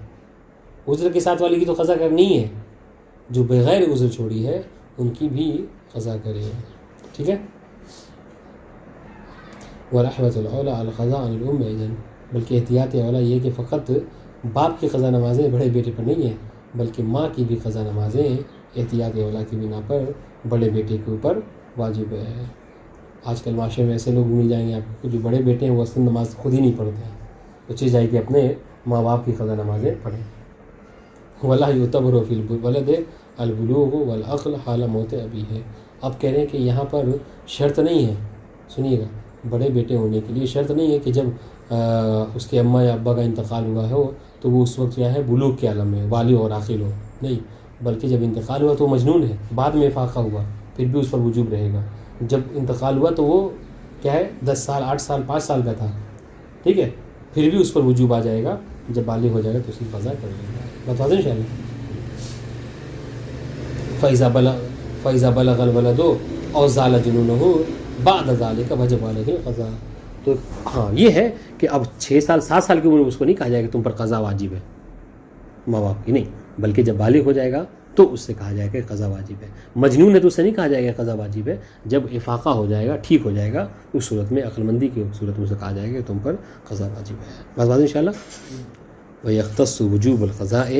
عذر کے ساتھ والی کی تو قضا کرنی ہے، جو بغیر عذر چھوڑی ہے ان کی بھی قضا کرے. ٹھیک ہے. والاحوط الاولی القضاء عن الام اذن، بلکہ احتیاط اولا یہ کہ فقط باپ کی قضا نمازیں بڑے بیٹے پر نہیں ہیں، بلکہ ماں کی بھی قضا نمازیں احتیاط اولا کی بنا پر بڑے بیٹے کے اوپر واجب ہے. آج کل معاشرے میں ایسے لوگ مل جائیں گے آپ کو جو بڑے بیٹے ہیں وہ اصل نماز خود ہی نہیں پڑھتے ہیں، وہ چیز جائے کہ اپنے ماں باپ کی قضا نمازیں پڑھیں. ولا یعتبر فی الولد البلوغ والعقل حال موت ابی ہے. اب کہہ رہے ہیں کہ یہاں پر شرط نہیں ہے، سنیے گا، بڑے بیٹے ہونے کے لیے شرط نہیں ہے کہ جب اس کے اماں یا ابا کا انتقال ہوا ہو تو وہ اس وقت کیا ہے بلوغ کے عالم میں بالغ اور عاقل ہو، نہیں، بلکہ جب انتقال ہوا تو وہ مجنون ہے، بعد میں افاقہ ہوا پھر بھی اس پر وجوب رہے گا. جب انتقال ہوا تو وہ کیا ہے 10 سال 8 سال 5 سال کا تھا، ٹھیک ہے، پھر بھی اس پر وجوب آ جائے گا. جب بالغ ہو جائے گا تو اس کی قضا کر دے گا. بتا دیں انشاءاللہ. فَإِذَا بَلَغَ الْوَلَدُ أَوْ زَالَ جُنُونُهُ بَعْدَ ذَلِكَ وَجَبَ عَلَيْهِ الْقَضَاءُ. تو ہاں یہ ہے کہ اب 6 سال 7 سال کی عمر میں اس کو نہیں کہا جائے گا تم پر قضا واجب ہے ماں باپ کی، نہیں، بلکہ جب بالغ ہو جائے گا تو اس سے کہا جائے گا کہ قضا واجب ہے. مجنون ہے تو اس سے نہیں کہا جائے گا قضا واجب ہے. جب افاقہ ہو جائے گا، ٹھیک ہو جائے گا، اس صورت میں عقل مندی کی صورت میں اسے کہا جائے گا کہ تم پر قضا واجب ہے. بس بات انشاءاللہ. وَيَخْتَصُّ وُجُوبُ الْقَضَاءِ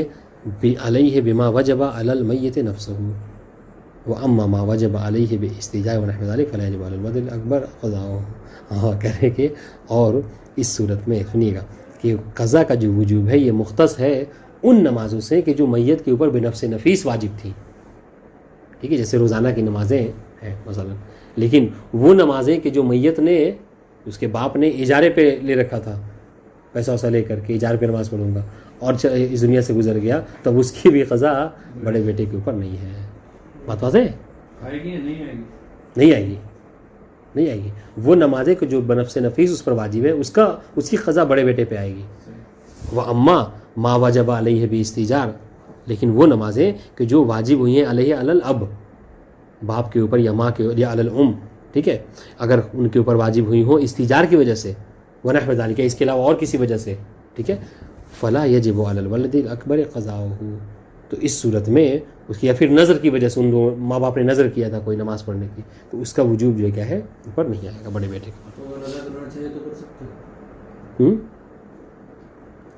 عَلَيْهِ بِمَا وَجَبَ عَلَى الْمَيِّتِ نَفْسُهُ وَأَمَّا مَا وَجَبَ عَلَيْهِ بِاسْتِجَاءٍ وَنَحْوِ ذَلِكَ فَلَا يَجِبُ عَلَى الْوَلَدِ الْأَكْبَرِ قَضَاؤُهُ. ہاں کہہ رہے کہ اور اس صورت میں سنیے گا کہ قضا کا جو وجوب ہے یہ مختص ہے ان نمازوں سے کہ جو میت کے اوپر بنفس نفیس واجب تھیں. ٹھیک ہے، جیسے روزانہ کی نمازیں ہیں مثلا. لیکن وہ نمازیں کہ جو میت نے اس کے باپ نے اجارے پہ لے رکھا تھا، پیسہ ویسا لے کر کے اجارے پہ نماز پڑھوں گا اور اس دنیا سے گزر گیا، تب اس کی بھی قضا بڑے بیٹے کے اوپر نہیں ہے. بات واضح ہے؟ آئے گی یا نہیں آئے گی؟ نہیں آئے گی، نہیں آئے گی. وہ نمازیں کہ جو بنفس نفیس اس پر واجب ہے اس کی قضا بڑے بیٹے پہ آئے گی. وَأَمَّا مَا وَجَبَ عَلَيْهِ بِاسْتِجَارٍ، لیکن وہ نمازیں کہ جو واجب ہوئی ہیں علیہ علی الاب، باپ کے اوپر یا ماں کے یا علی الام، ٹھیک ہے، اگر ان کے اوپر واجب ہوئی ہوں استیجار کی وجہ سے، ونحو ذالک، اس کے علاوہ اور کسی وجہ سے، ٹھیک ہے، فلا یجب علی الولد الاکبر قضاؤہ. تو اس صورت میں اس کی یا پھر نظر کی وجہ سے ان دو ماں باپ نے نظر کیا تھا کوئی نماز پڑھنے کی، تو اس کا وجوب جو ہے کیا ہے اوپر نہیں آئے گا بڑے بیٹے کے اوپر. تو اگر ادا کرنا چاہے تو کر سکتے ہیں.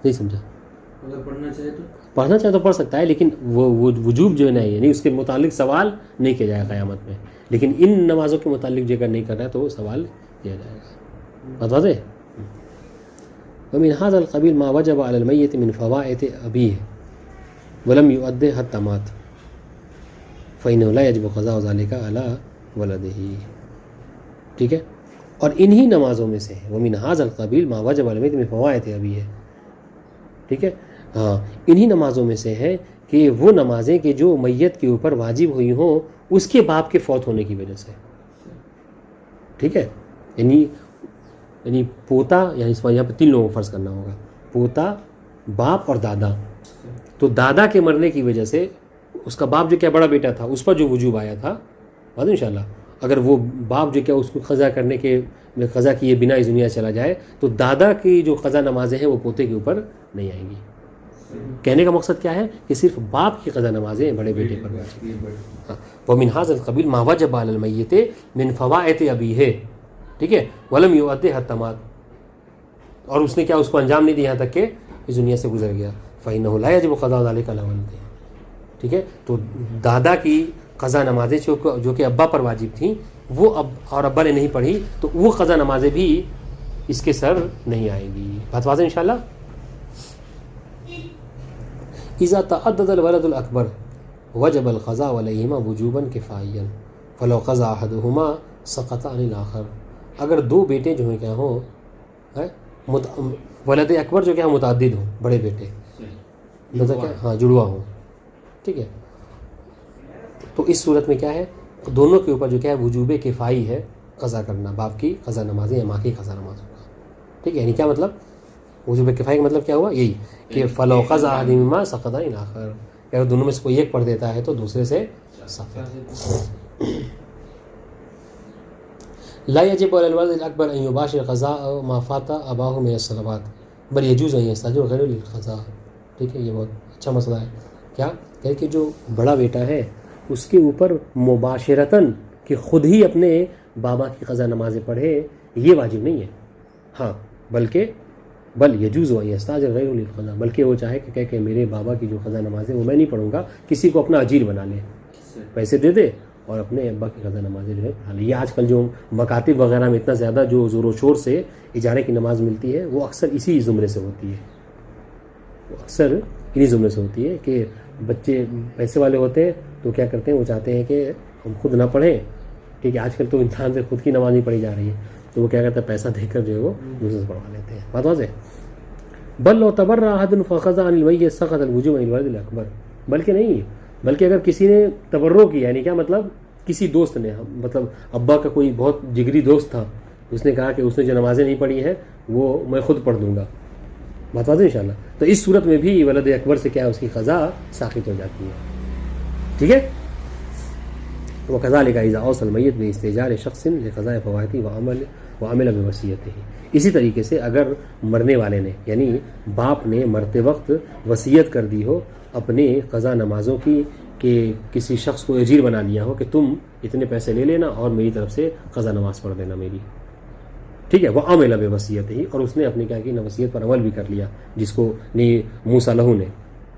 نہیں سمجھا؟ اگر پڑھنا چاہے تو پڑھنا چاہے تو پڑھ سکتا ہے، لیکن وہ وجوب جو ہے نہیں، یعنی اس کے متعلق سوال نہیں کیا جائے گا قیامت میں. لیکن ان نمازوں کے متعلق جو اگر نہیں کر رہا ہے تو وہ سوال کیا جائے گا. بات واضح ہے؟ ومن هذا القبيل ما وجب على الميت من فوائد أبيه ولم يؤده حتى مات فإنه لا يجب قضاء ذلك على ولده. ٹھیک ہے، اور انہی نمازوں میں سے ہے ومن هذا القبيل ما وجب على الميت من فوائد أبيه. ٹھیک ہے، ہاں انہی نمازوں میں سے ہے کہ وہ نمازیں کہ جو میت کے اوپر واجب ہوئی ہوں اس کے باپ کے فوت ہونے کی وجہ سے. ٹھیک ہے، یعنی پوتا، یعنی اس یہاں پہ 3 لوگوں کو فرض کرنا ہوگا، پوتا، باپ اور دادا. تو دادا کے مرنے کی وجہ سے اس کا باپ جو کیا بڑا بیٹا تھا اس پر جو وجوب آیا تھا، بات انشاءاللہ، اگر وہ باپ جو کیا اس کو قضا کرنے کے قضا کیے بنا اس دنیا چلا جائے تو دادا کی جو قضا نمازیں ہیں وہ پوتے کے اوپر نہیں آئیں گی. کہنے کا مقصد کیا ہے کہ صرف باپ کی قضا نمازیں بڑے بیٹے پر واجب ہیں. ومن هذا القبيل ما وجب على الميت من فوائد ابيه، ٹھیک ہے، ولم يؤده حتى مات، اور اس نے کیا اس کو انجام نہیں دیا یہاں تک کہ اس دنیا سے گزر گیا. فإنه لا يجب قضاء ذلك على ولده. ٹھیک ہے، تو دادا کی قضا نمازیں جو کہ ابا پر واجب تھیں وہ اب اور ابا نے نہیں پڑھی تو وہ قضا نمازیں بھی اس کے سر نہیں آئیں گی. بات واضح انشاءاللہ. اذا تعدد الولد الاکبر وجب القضاء علیہما وجوبا کفائیا فلو قضى احدهما سقط عن الاخر. اگر 2 بیٹے جو ہیں کیا ہوں، ولد اکبر جو کیا متعدد ہوں، بڑے بیٹے مطلب کیا، ہاں جڑوا ہوں، ٹھیک ہے، تو اس صورت میں کیا ہے دونوں کے اوپر جو کیا ہے وجوب کفائی ہے قضا کرنا، باپ کی قضا نمازیں یا ماں کی قضا نمازوں کا. ٹھیک ہے، یعنی کیا مطلب وجوب کفائی کا مطلب کیا ہوا، یہی کہ فلو قضى احدهما سقط عن الاخر، اگر دونوں میں سے کوئی ایک پڑھ دیتا ہے تو دوسرے سے سقط. لا يجب على الولد الاكبر ان يباشر قضاء ما فات اباه من الصلوات بل يجوز ان يستاجر غيره للقضاء. ٹھیک ہے، یہ بہت اچھا مسئلہ ہے. کیا کہ جو بڑا بیٹا ہے اس کے اوپر مباشرتاً کہ خود ہی اپنے بابا کی قضا نمازیں پڑھے یہ واجب نہیں ہے. ہاں بل یجوز و یستاجر غیر للقضاء، بلکہ وہ چاہے کہ کہے کہ میرے بابا کی جو قضا نمازیں وہ میں نہیں پڑھوں گا، کسی کو اپنا اجیر بنا لے، پیسے دے دے اور اپنے ابا کی قضا نمازیں جو ہے پڑھا لے. یہ آج کل جو مکاتب وغیرہ میں اتنا زیادہ جو زور و شور سے اجارے کی نماز ملتی ہے وہ اکثر اسی زمرے سے ہوتی ہے، وہ اکثر انہی زمرے سے ہوتی ہے کہ بچے پیسے والے ہوتے ہیں تو کیا کرتے ہیں، وہ چاہتے ہیں کہ ہم خود نہ پڑھیں. ٹھیک ہے، آج کل تو انسان سے خود کی نماز نہیں پڑھی جا رہی ہے تو وہ کیا کرتا ہے پیسہ دے کر جو ہے وہ دوسرے سے پڑھوا لیتے ہیں. بات واضح ہے. بل لو تبرع احد فقضى عن المیت سقط الوجوب عن الولد الاکبر. بلکہ نہیں، بلکہ اگر کسی نے تبرع کیا، یعنی کیا مطلب کسی دوست نے، مطلب ابا کا کوئی بہت جگری دوست تھا، اس نے کہا کہ اس نے جو نمازیں نہیں پڑھی ہیں وہ میں خود پڑھ دوں گا. بات واضح انشاءاللہ. تو اس صورت میں بھی ولد اکبر سے کیا اس کی قضا ساقط ہو جاتی ہے. ٹھیک ہے، وكذلك إذا أوصى الميت باستئجار شخص لقضاء فوائده وعمل بوصيته. اسی طریقے سے اگر مرنے والے نے یعنی باپ نے مرتے وقت وصیت کر دی ہو اپنے قضا نمازوں کی کہ کسی شخص کو اجیر بنا لیا ہو کہ تم اتنے پیسے لے لینا اور میری طرف سے قضا نماز پڑھ دینا میری، ٹھیک ہے، وہ عمل بوصیتہ، اور اس نے اپنی کیا کی وصیت پر عمل بھی کر لیا، جس کو موسیٰ لہو نے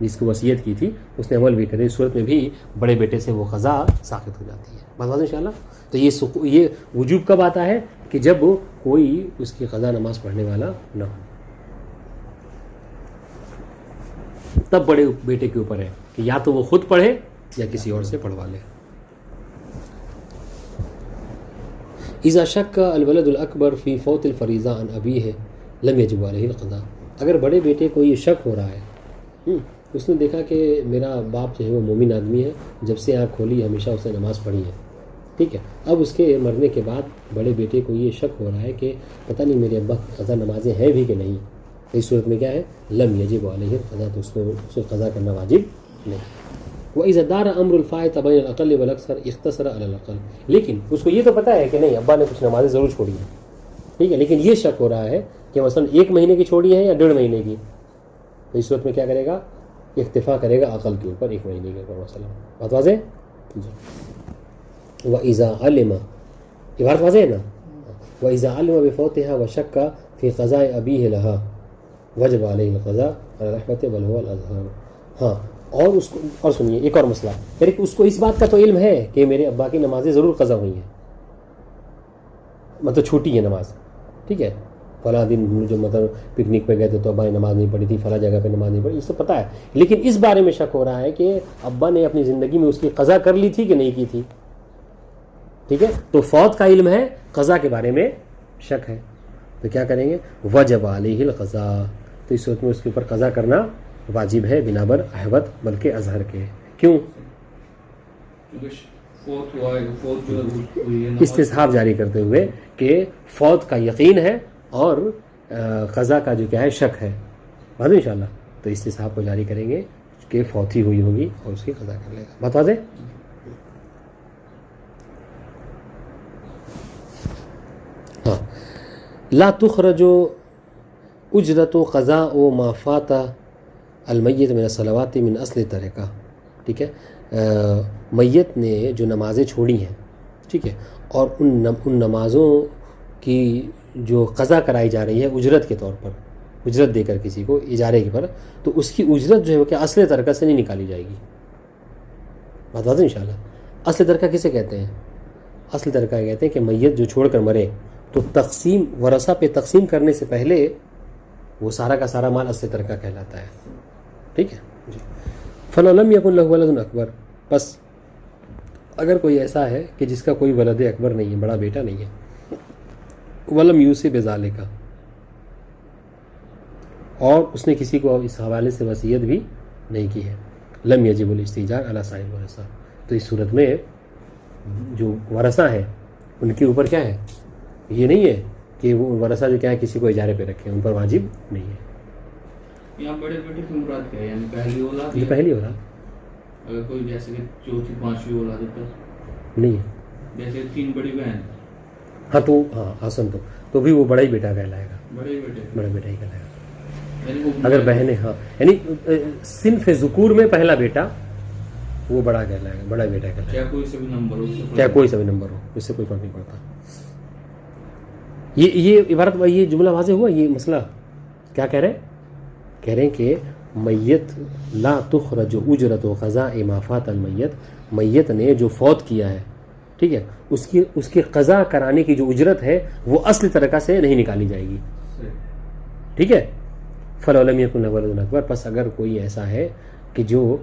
جس کو وصیت کی تھی اس نے عمل بھی کر، اس صورت میں بھی بڑے بیٹے سے وہ قضا ساقط ہو جاتی ہے. بات واضح انشاءاللہ. تو یہ وجوب کب آتا ہے کہ جب کوئی اس کی قضا نماز پڑھنے والا نہ ہو، تب بڑے بیٹے کے اوپر ہے کہ یا تو وہ خود پڑھے یا کسی اور سے پڑھوا لے. اذا شک الولد الاکبر فی فوت الفریضہ عن ابیہ لم یجب علیہ القضاء. اگر بڑے بیٹے کو یہ شک ہو رہا ہے، اس نے دیکھا کہ میرا باپ جو ہے وہ مومن آدمی ہے، جب سے آنکھ کھولی ہمیشہ اس نے نماز پڑھی ہے، ٹھیک ہے، اب اس کے مرنے کے بعد بڑے بیٹے کو یہ شک ہو رہا ہے کہ پتہ نہیں میرے ابا کی قضا نمازیں ہیں بھی کہ نہیں، تو اس صورت میں کیا ہے لم یجب علیہ القضاء، تو اس کو قضا کرنا واجب نہیں. وَإِذَا دَارَ أَمْرُ الْفَائِتَ بَيْنَ الْأَقَلِّ وَالْأَكْثَرِ اخْتَصَرَ عَلَى الْأَقَلِّ. لیکن اس کو یہ تو پتہ ہے کہ نہیں ابا نے کچھ نمازیں ضرور چھوڑی ہیں، ٹھیک ہے، لیکن یہ شک ہو رہا ہے کہ مثلا 1 مہینے کی چھوڑی ہے یا 1.5 مہینے کی، تو اس صورت میں کیا کرے گا، اکتفا کرے گا عقل کے اوپر 1 مہینے کے اوپر مثلا. بات واضح جی. وَإِذَا عَلِمَ، یہ بات واضح ہے نا. وَإِذَا عَلِمَ بِفَوْتِهَا وَشَكَّ فِي قَضَاءِ أَبِيهِ لَهَا وَجَبَ عَلَيْهِ الْقَضَاءُ عَلَى الرَّحْمَةِ بَلْ هُوَ الْأَظْهَرُ. ہاں، اور اس کو اور سنیے ایک اور مسئلہ، یعنی کہ اس کو اس بات کا تو علم ہے کہ میرے ابا کی نمازیں ضرور قضا ہوئی ہیں، مطلب چھوٹی ہے نماز، ٹھیک ہے، فلاں دن جو مطلب پکنک پہ گئے تھے تو ابا نے نماز نہیں پڑھی تھی، فلاں جگہ پہ نماز نہیں پڑھی، اس کو پتہ ہے، لیکن اس بارے میں شک ہو رہا ہے کہ ابا نے اپنی زندگی میں اس کی قضا کر لی تھی کہ نہیں کی تھی، ٹھیک ہے. تو فوت کا علم ہے، قضا کے بارے میں شک ہے، تو کیا کریں گے، وجب علیہ القضاء، تو اس صورت میں اس کے اوپر قضا کرنا واجب ہے بنا بر احوط بلکہ اظہر کے. کیوں؟ استصحاب جاری کرتے ہوئے کہ فوت کا یقین ہے اور قضا کا جو کیا ہے شک ہے. واضح انشاءاللہ. تو استصحاب کو جاری کریں گے کہ فوت ہی ہوئی ہوگی اور اس کی قضا کر لے گا. بات واضح. ہاں، لا تخرج اجرت و قضاء و ما فات المیت من الصلوات من اصل طریقہ. ٹھیک ہے، میت نے جو نمازیں چھوڑی ہیں، ٹھیک ہے، اور ان نمازوں کی جو قضا کرائی جا رہی ہے اجرت کے طور پر، اجرت دے کر کسی کو اجارے کے پر، تو اس کی اجرت جو ہے وہ کیا اصل ترکہ سے نہیں نکالی جائے گی. بات واضح انشاءاللہ. اصل ترکہ کسے کہتے ہیں؟ اصل ترکہ کہتے ہیں کہ میت جو چھوڑ کر مرے تو تقسیم ورثہ پہ تقسیم کرنے سے پہلے وہ سارا کا سارا مال اصل ترکہ کہلاتا ہے. ٹھیک ہے جی. فلم یکن لہ ولد اکبر، بس اگر کوئی ایسا ہے کہ جس کا کوئی ولد اکبر نہیں ہے، بڑا بیٹا نہیں ہے، ولم یوصی بذالک، اور اس نے کسی کو اس حوالے سے وصیت بھی نہیں کی ہے، لم یجب الاستئجار علی سائر الورثہ، تو اس صورت میں جو ورثہ ہیں ان کے اوپر کیا ہے، یہ نہیں ہے کہ وہ ورثہ جو کیا ہے کسی کو اجارے پہ رکھیں، ان پر واجب نہیں ہے. یہاں بڑے بیٹے کی مراد کیا ہے؟ یعنی پہلی اولاد، یہ پہلی اولاد، اگر کوئی جیسے کہ چوتھی پانچویں اولاد ہے نہیں ہے، جیسے 3 بڑی بہن، ہاں تو ہاں حسن تو بھی وہ بڑا ہی بیٹا کہلائے گا، بڑے بیٹے، بڑا بیٹا ہی کہلائے گا. یعنی وہ اگر بہنیں، ہاں یعنی صنف ذکور میں پہلا بیٹا وہ بڑا کہلائے گا، بڑا بیٹا کہلائے گا، چاہے کوئی سے بھی نمبر ہو، چاہے کوئی سا بھی نمبر ہو، اس سے کوئی فرق نہیں پڑتا. یہ عبارت، یہ جملہ واضح ہوا. یہ مسئلہ کیا کہہ رہے ہیں؟ کہہ رہے ہیں کہ میت لا تخرج اجرت و قضاء ما فات المیت، میت نے جو فوت کیا ہے، ٹھیک ہے، اس کی قضا کرانے کی جو اجرت ہے وہ اصل طریقہ سے نہیں نکالی جائے گی. ٹھیک ہے. فلو لم یکن لہ ولد اکبر، پس اگر کوئی ایسا ہے کہ جو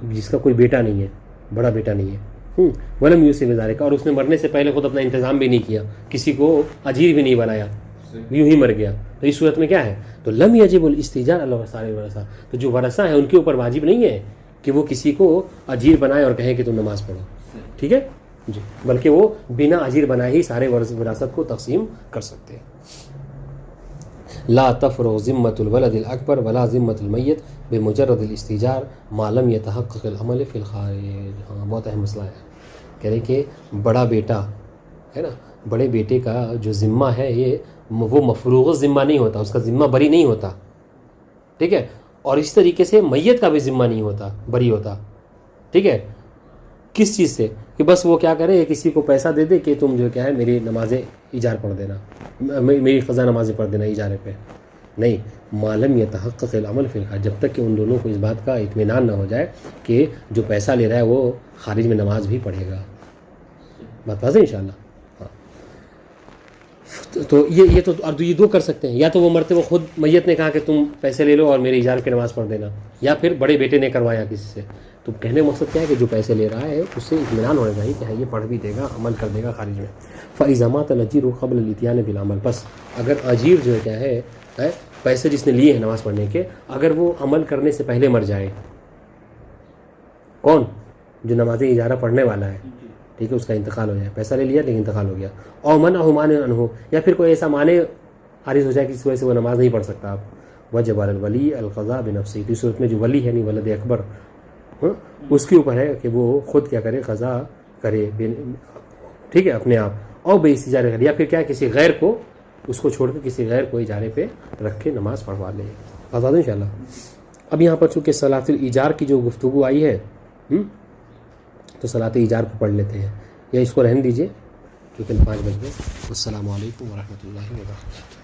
جس کا کوئی بیٹا نہیں ہے، بڑا بیٹا نہیں ہے، ولم یوصی بذالک، اور اس نے مرنے سے پہلے خود اپنا انتظام بھی نہیں کیا، کسی کو اجیر بھی نہیں بنایا، یوں ہی مر گیا، تو اس صورت میں کیا ہے، تو لم یجب الاستئجار علی سائر الورثہ، تو جو ورثہ ہیں ان کے اوپر واجب نہیں ہے کہ وہ کسی کو اجیر بنائے اور کہیں کہ تم نماز پڑھو. ٹھیک ہے جی، بلکہ وہ بنا اجیر بنائے ہی سارے وراثت کو تقسیم کر سکتے ہیں. لا تفرغ ذمۃ الولد الاکبر ولا ذمۃ المیت بمجرد الاستئجار ما لم يتحقق العمل فی الخارج. ہاں بہت اہم مسئلہ ہے. کہہ رہے کہ بڑا بیٹا ہے نا، بڑے بیٹے کا جو ذمہ ہے یہ وہ مفروغ ذمہ نہیں ہوتا، اس کا ذمہ بری نہیں ہوتا، ٹھیک ہے. اور اس طریقے سے میت کا بھی ذمہ نہیں ہوتا، بری ہوتا، ٹھیک ہے. کس چیز سے؟ کہ بس وہ کیا کرے، کسی کو پیسہ دے دے کہ تم جو کیا ہے میری نمازیں ایجار پڑھ دینا، میری قضا نمازیں پڑھ دینا ایجارے پہ. نہیں، معلوم یتحقق العمل فی الحال، جب تک کہ ان دونوں کو اس بات کا اطمینان نہ ہو جائے کہ جو پیسہ لے رہا ہے وہ خارج میں نماز بھی پڑھے گا. بات واضح انشاءاللہ. ہاں، تو یہ تو اور یہ دو کر سکتے ہیں، یا تو وہ مرتے وہ خود میت نے کہا کہ تم پیسے لے لو اور میری ایجار پہ نماز پڑھ دینا، یا پھر بڑے بیٹے نے کروایا کسی سے. تو کہنے کا مقصد کیا ہے کہ جو پیسے لے رہا ہے اس سے اطمینان ہونا چاہیے کہ ہاں یہ پڑھ بھی دے گا، عمل کر دے گا خارج میں. فَإِذَا مَاتَ الْأَجِيرُ قَبْلَ الْإِتْيَانِ بِالْعَمَلِ، بس اگر اجیر جو ہے کیا ہے پیسے جس نے لیے ہیں نماز پڑھنے کے، اگر وہ عمل کرنے سے پہلے مر جائے، کون؟ جو نماز اجارہ پڑھنے والا ہے، ٹھیک ہے، اس کا انتقال ہو جائے، پیسہ لے لیا لیکن انتقال ہو گیا. اور منع مانع عنہ، یا پھر کوئی ایسا مانع عارض ہو جائے کہ اس وجہ سے وہ نماز نہیں پڑھ سکتا آپ. وجب علی الولی القضاء بنفسہ، تو اس صورت میں جو ولی ہے نہیں ولد اکبر، اس کے اوپر ہے کہ وہ خود کیا کرے، قضا کرے، ٹھیک ہے، اپنے آپ. اور بے اجارے کرے، یا پھر کیا کسی غیر کو، اس کو چھوڑ کے کسی غیر کو اجارے پہ رکھ کے نماز پڑھوا لے. آزاد ان شاء اللہ. اب یہاں پر چونکہ صلاۃ الایجار کی جو گفتگو آئی ہے تو صلاۃ ایجار کو پڑھ لیتے ہیں، یا اس کو رہن دیجیے کیونکہ 5 بج گئے. السلام علیکم ورحمۃ اللہ وبرکاتہ.